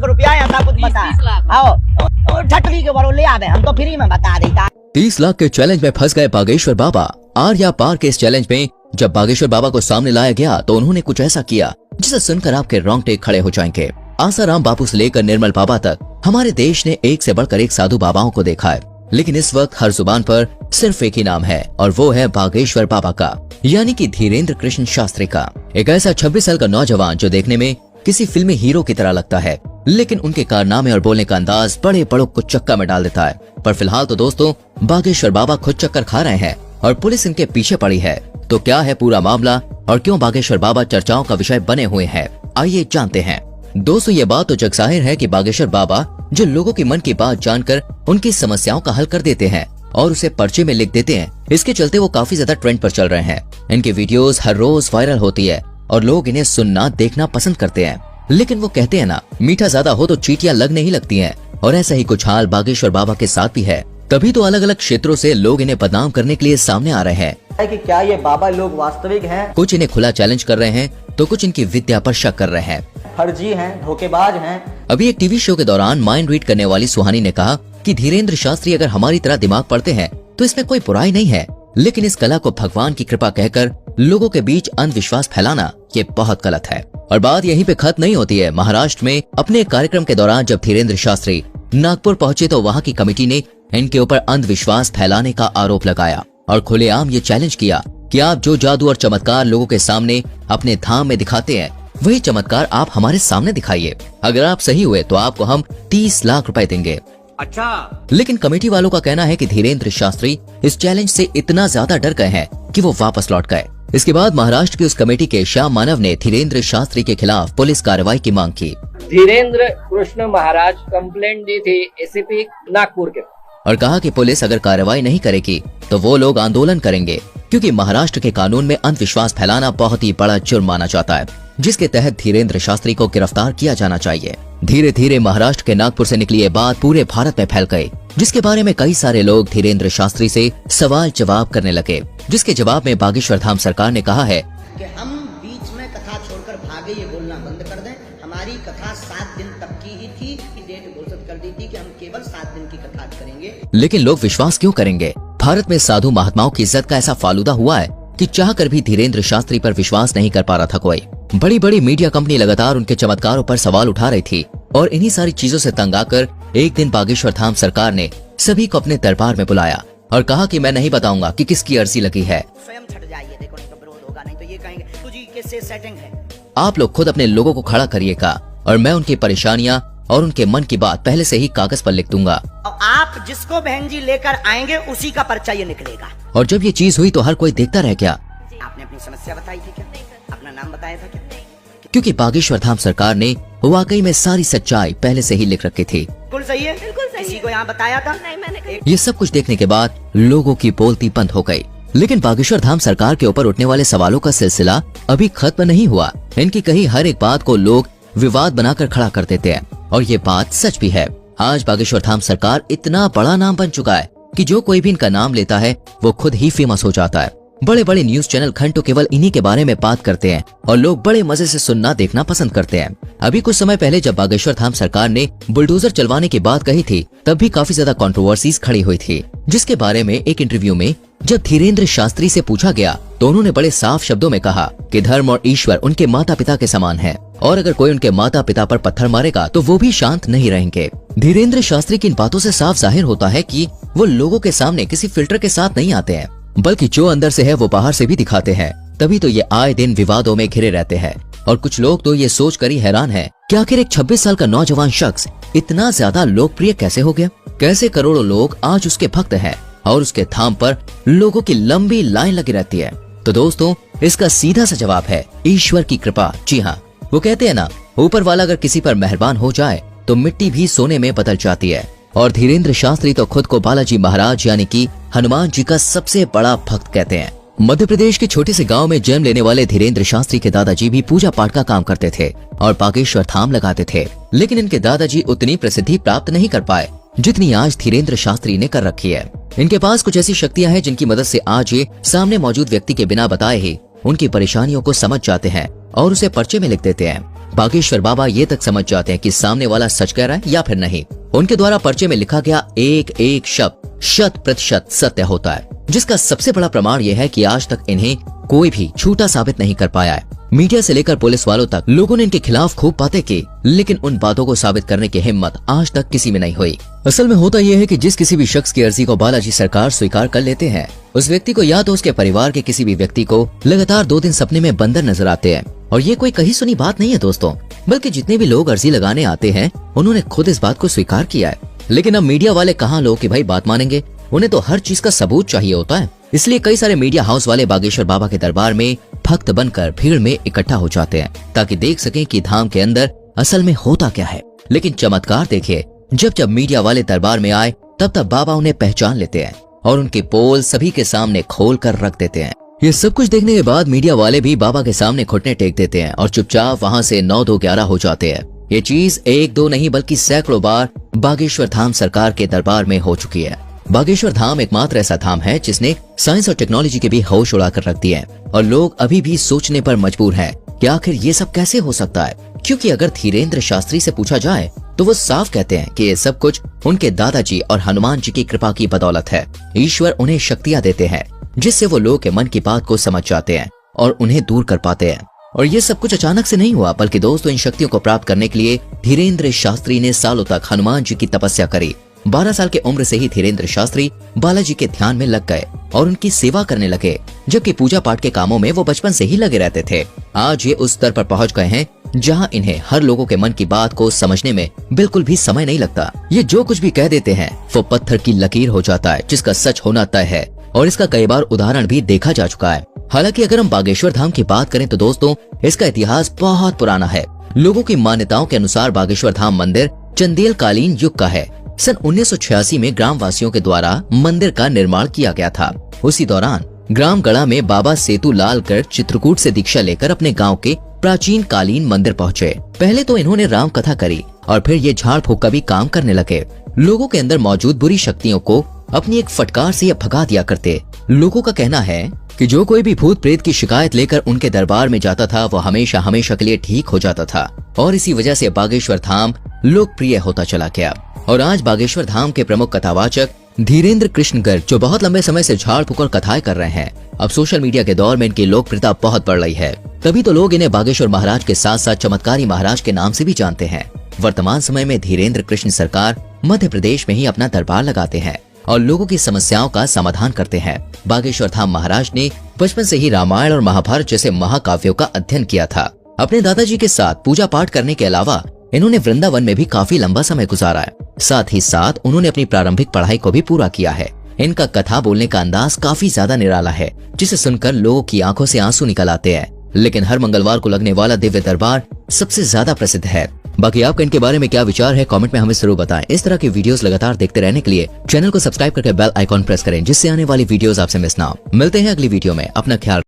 लाख रुपया ऐसा कुछ बता। आओ ठटली के बरो ले आवे, हम तो फ्री में बता देता। 30 लाख के चैलेंज में फंस गए बागेश्वर बाबा। आर या पार के इस चैलेंज में जब बागेश्वर बाबा को सामने लाया गया तो उन्होंने कुछ ऐसा किया जिसे सुनकर आपके रोंगटे खड़े हो जाएंगे। आसाराम बापू से लेकर निर्मल बाबा तक हमारे देश ने एक से बढ़कर एक साधु बाबाओं को देखा है, लेकिन इस वक्त हर जुबान पर सिर्फ एक ही नाम है और वो है बागेश्वर बाबा का, यानी कि धीरेन्द्र कृष्ण शास्त्री का। एक ऐसा 26 साल का नौजवान जो देखने में किसी फिल्मी हीरो की तरह लगता है, लेकिन उनके कारनामे और बोलने का अंदाज बड़े बड़ों को चक्का में डाल देता है। पर फिलहाल तो दोस्तों बागेश्वर बाबा खुद चक्कर खा रहे हैं और पुलिस इनके पीछे पड़ी है। तो क्या है पूरा मामला और क्यों बागेश्वर बाबा चर्चाओं का विषय बने हुए हैं, आइए जानते हैं। दोस्तों ये बात तो जगजाहिर है कि बागेश्वर बाबा जो लोगों की मन की बात जानकर उनकी समस्याओं का हल कर देते हैं और उसे पर्चे में लिख देते हैं, इसके चलते वो काफी ज्यादा ट्रेंड पर चल रहे हैं। इनकी वीडियोस हर रोज वायरल होती है और लोग इन्हें सुनना देखना पसंद करते हैं। लेकिन वो कहते हैं ना, मीठा ज्यादा हो तो चींटियां लगने ही लगती हैं, और ऐसा ही कुछ हाल बागेश्वर बाबा के साथ भी है। तभी तो अलग अलग क्षेत्रों से लोग इन्हें बदनाम करने के लिए सामने आ रहे हैं कि क्या ये बाबा लोग वास्तविक हैं? कुछ इन्हें खुला चैलेंज कर रहे हैं तो कुछ इनकी विद्या पर शक कर रहे हैं, फर्जी हैं, धोखेबाज हैं। अभी एक टीवी शो के दौरान माइंड रीड करने वाली सुहानी ने कहा कि धीरेन्द्र शास्त्री अगर हमारी तरह दिमाग पढ़ते हैं तो इसमें कोई बुराई नहीं है, लेकिन इस कला को भगवान की कृपा कहकर लोगों के बीच अंधविश्वास फैलाना ये बहुत गलत है। और बात यहीं पे खत्म नहीं होती है। महाराष्ट्र में अपने कार्यक्रम के दौरान जब धीरेन्द्र शास्त्री नागपुर पहुंचे तो वहां की कमेटी ने इनके ऊपर अंधविश्वास फैलाने का आरोप लगाया और खुलेआम ये चैलेंज किया कि आप जो जादू और चमत्कार लोगों के सामने अपने धाम में दिखाते हैं वही चमत्कार आप हमारे सामने दिखाइए। अगर आप सही हुए तो आपको हम 30 लाख रुपए देंगे। अच्छा। लेकिन कमेटी वालों का कहना है कि धीरेन्द्र शास्त्री इस चैलेंज से इतना ज्यादा डर गए हैं कि वो वापस लौट गए। इसके बाद महाराष्ट्र की उस कमेटी के श्याम मानव ने धीरेन्द्र शास्त्री के खिलाफ पुलिस कार्रवाई की मांग की। धीरेन्द्र कृष्ण महाराज कंप्लेंट दी थी एसीपी नागपुर के, और कहा कि पुलिस अगर कार्रवाई नहीं करेगी तो वो लोग आंदोलन करेंगे, क्योंकि महाराष्ट्र के कानून में अंधविश्वास फैलाना बहुत ही बड़ा जुर्म माना जाता है, जिसके तहत धीरेन्द्र शास्त्री को गिरफ्तार किया जाना चाहिए। धीरे धीरे महाराष्ट्र के नागपुर से निकली ये बात पूरे भारत में फैल गई, जिसके बारे में कई सारे लोग धीरेन्द्र शास्त्री से सवाल जवाब करने लगे, जिसके जवाब में बागेश्वर धाम सरकार ने कहा है कि हम बीच में कथा छोड़कर भागे ये बोलना बंद कर दें। हमारी कथा 7 दिन तक की ही थी, कि डेट घोषित कर दी थी कि हम केवल 7 दिन की कथा करेंगे। लेकिन लोग विश्वास क्यों करेंगे? भारत में साधु महात्माओं की इज्जत का ऐसा फालूदा हुआ है कि चाह कर भी धीरेन्द्र शास्त्री पर विश्वास नहीं कर पा रहा था कोई। बड़ी बड़ी मीडिया कंपनी लगातार उनके चमत्कारों पर सवाल उठा रही थी और इन्हीं सारी चीजों से तंग आकर एक दिन बागेश्वर धाम सरकार ने सभी को अपने दरबार में बुलाया और कहा कि मैं नहीं बताऊंगा कि किसकी अर्जी लगी है। स्वयं छट जाइए, देखो नहीं तो विरोध होगा, नहीं तो ये कहेंगे तुझी के सेटिंग है। आप लोग खुद अपने लोगों को खड़ा करिएगा और मैं उनकी परेशानियां और उनके मन की बात पहले से ही कागज पर लिख दूंगा, और आप जिसको बहन जी लेकर आएंगे उसी का पर्चा ये निकलेगा। और जब ये चीज हुई तो हर कोई देखता रह गया। आपने अपनी समस्या बताई थी क्या? अपना नाम बताया था क्या? क्योंकि बागेश्वर धाम सरकार ने वाकई में सारी सच्चाई पहले से ही लिख रखी थी। बिल्कुल सही है, बिल्कुल सही। किसी को यहाँ बताया था? नहीं, मैंने। ये सब कुछ देखने के बाद लोगों की बोलती बंद हो गई। लेकिन बागेश्वर धाम सरकार के ऊपर उठने वाले सवालों का सिलसिला अभी खत्म नहीं हुआ। इनकी कही हर एक बात को लोग विवाद बनाकर खड़ा कर देते हैं और ये बात सच भी है। आज बागेश्वर धाम सरकार इतना बड़ा नाम बन चुका है कि जो कोई भी इनका नाम लेता है वो खुद ही फेमस हो जाता है। बड़े बड़े न्यूज चैनल घंटों केवल इन्हीं के बारे में बात करते हैं और लोग बड़े मजे से सुनना देखना पसंद करते हैं। अभी कुछ समय पहले जब बागेश्वर धाम सरकार ने बुलडोजर चलवाने की बात कही थी तब भी काफी ज्यादा कंट्रोवर्सीज खड़ी हुई थी, जिसके बारे में एक इंटरव्यू में जब धीरेन्द्र शास्त्री से पूछा गया तो उन्होंने बड़े साफ शब्दों में कहा कि धर्म और ईश्वर उनके माता पिता के समान है और अगर कोई उनके माता पिता पर पत्थर मारेगा तो वो भी शांत नहीं रहेंगे। धीरेन्द्र शास्त्री की इन बातों से साफ जाहिर होता है कि वो लोगों के सामने किसी फिल्टर के साथ नहीं आते हैं, बल्कि जो अंदर से है वो बाहर से भी दिखाते हैं। तभी तो ये आए दिन विवादों में घिरे रहते हैं और कुछ लोग तो ये सोच कर ही हैरान है कि आखिर एक 26 साल का नौजवान शख्स इतना ज्यादा लोकप्रिय कैसे हो गया, कैसे करोड़ों लोग आज उसके भक्त हैं और उसके धाम पर लोगों की लंबी लाइन लगी रहती है। तो दोस्तों इसका सीधा सा जवाब है ईश्वर की कृपा। जी हाँ, वो कहते हैं ना, ऊपर वाला अगर किसी पर मेहरबान हो जाए तो मिट्टी भी सोने में बदल जाती है। और धीरेन्द्र शास्त्री तो खुद को बालाजी महाराज यानी कि हनुमान जी का सबसे बड़ा भक्त कहते हैं। मध्य प्रदेश के छोटे से गांव में जन्म लेने वाले धीरेन्द्र शास्त्री के दादाजी भी पूजा पाठ का काम करते थे और बागेश्वर धाम लगाते थे, लेकिन इनके दादाजी उतनी प्रसिद्धि प्राप्त नहीं कर पाए जितनी आज धीरेन्द्र शास्त्री ने कर रखी है। इनके पास कुछ ऐसी शक्तियां हैं जिनकी मदद से आज ये सामने मौजूद व्यक्ति के बिना बताए ही उनकी परेशानियों को समझ जाते हैं और उसे पर्चे में लिख देते हैं। बागेश्वर बाबा ये तक समझ जाते हैं कि सामने वाला सच कह रहा है या फिर नहीं। उनके द्वारा पर्चे में लिखा गया एक एक शब्द 100% सत्य होता है, जिसका सबसे बड़ा प्रमाण यह है कि आज तक इन्हें कोई भी झूठा साबित नहीं कर पाया है। मीडिया से लेकर पुलिस वालों तक लोगों ने इनके खिलाफ खूब बातें की, लेकिन उन बातों को साबित करने की हिम्मत आज तक किसी में नहीं हुई। असल में होता यह है कि जिस किसी भी शख्स की अर्जी को बालाजी सरकार स्वीकार कर लेते हैं, उस व्यक्ति को या तो उसके परिवार के किसी भी व्यक्ति को लगातार 2 दिन सपने में बंदर नजर आते हैं। और ये कोई कही सुनी बात नहीं है दोस्तों, बल्कि जितने भी लोग अर्जी लगाने आते हैं उन्होंने खुद इस बात को स्वीकार किया है। लेकिन अब मीडिया वाले कहाँ लोग कि भाई बात मानेंगे, उन्हें तो हर चीज का सबूत चाहिए होता है। इसलिए कई सारे मीडिया हाउस वाले बागेश्वर बाबा के दरबार में भक्त बनकर भीड़ में इकट्ठा हो जाते हैं, ताकि देख सकें कि धाम के अंदर असल में होता क्या है। लेकिन चमत्कार देखिए, जब जब मीडिया वाले दरबार में आए तब तब बाबा उन्हें पहचान लेते हैं और उनके पोल सभी के सामने खोल कर रख देते हैं। ये सब कुछ देखने के बाद मीडिया वाले भी बाबा के सामने घुटने टेक देते हैं और चुपचाप वहाँ से 9-2-11 हो जाते हैं। ये चीज 1-2 नहीं बल्कि सैकड़ों बार बागेश्वर धाम सरकार के दरबार में हो चुकी है। बागेश्वर धाम एकमात्र ऐसा धाम है जिसने साइंस और टेक्नोलॉजी के भी होश उड़ाकर रख दिए हैं और लोग अभी भी सोचने पर मजबूर हैं कि आखिर ये सब कैसे हो सकता है। क्योंकि अगर धीरेन्द्र शास्त्री से पूछा जाए तो वो साफ कहते हैं कि ये सब कुछ उनके दादाजी और हनुमान जी की कृपा की बदौलत है। ईश्वर उन्हें शक्तियाँ देते हैं जिससे वो लोग के मन की बात को समझ जाते हैं और उन्हें दूर कर पाते हैं। और ये सब कुछ अचानक से नहीं हुआ, बल्कि दोस्तों इन शक्तियों को प्राप्त करने के लिए धीरेन्द्र शास्त्री ने सालों तक हनुमान जी की तपस्या करी। 12 साल की उम्र से ही धीरेन्द्र शास्त्री बालाजी के ध्यान में लग गए और उनकी सेवा करने लगे, जबकि पूजा पाठ के कामों में वो बचपन से ही लगे रहते थे। आज ये उस स्तर पर पहुंच गए हैं जहां इन्हें हर लोगों के मन की बात को समझने में बिल्कुल भी समय नहीं लगता। ये जो कुछ भी कह देते हैं वो पत्थर की लकीर हो जाता है, जिसका सच होना तय है और इसका कई बार उदाहरण भी देखा जा चुका है। हालांकि अगर हम बागेश्वर धाम की बात करें तो दोस्तों इसका इतिहास बहुत पुराना है। लोगों की मान्यताओं के अनुसार बागेश्वर धाम मंदिर चंदेल कालीन युग का है। सन 1986 में ग्राम वासियों के द्वारा मंदिर का निर्माण किया गया था। उसी दौरान ग्राम गढ़ा में बाबा सेतु लाल गर्ग चित्रकूट से दीक्षा लेकर अपने गांव के प्राचीन कालीन मंदिर पहुंचे। पहले तो इन्होंने राम कथा करी और फिर ये झाड़ फूक का भी काम करने लगे। लोगों के अंदर मौजूद बुरी शक्तियों को अपनी एक फटकार से भगा दिया करते। लोगों का कहना है कि जो कोई भी भूत प्रेत की शिकायत लेकर उनके दरबार में जाता था वो हमेशा हमेशा के लिए ठीक हो जाता था और इसी वजह से बागेश्वर धाम लोकप्रिय होता चला गया। और आज बागेश्वर धाम के प्रमुख कथावाचक धीरेन्द्र कृष्ण गर्ग जो बहुत लंबे समय से झाड़ फूक और कथाएं कर रहे हैं। अब सोशल मीडिया के दौर में इनकी लोकप्रियता बहुत बढ़ रही है, तभी तो लोग इन्हें बागेश्वर महाराज के साथ साथ चमत्कारी महाराज के नाम से भी जानते हैं। वर्तमान समय में धीरेन्द्र कृष्ण सरकार मध्य प्रदेश में ही अपना दरबार लगाते हैं और लोगों की समस्याओं का समाधान करते हैं। बागेश्वर धाम महाराज ने बचपन से ही रामायण और महाभारत जैसे महाकाव्यों का अध्ययन किया था। अपने दादाजी के साथ पूजा पाठ करने के अलावा इन्होंने वृंदावन में भी काफी लंबा समय गुजारा है। साथ ही साथ उन्होंने अपनी प्रारंभिक पढ़ाई को भी पूरा किया है। इनका कथा बोलने का अंदाज काफी ज्यादा निराला है, जिसे सुनकर लोगों की आंखों से आंसू निकल आते हैं। लेकिन हर मंगलवार को लगने वाला दिव्य दरबार सबसे ज्यादा प्रसिद्ध है। बाकी आपका इनके बारे में क्या विचार है, कमेंट में हमें जरूर बताएं। इस तरह की वीडियोस लगातार देखते रहने के लिए चैनल को सब्सक्राइब करके बेल आइकॉन प्रेस करें, जिससे आने वाली वीडियोस आपसे मिस ना हो। मिलते हैं अगली वीडियो में, अपना ख्याल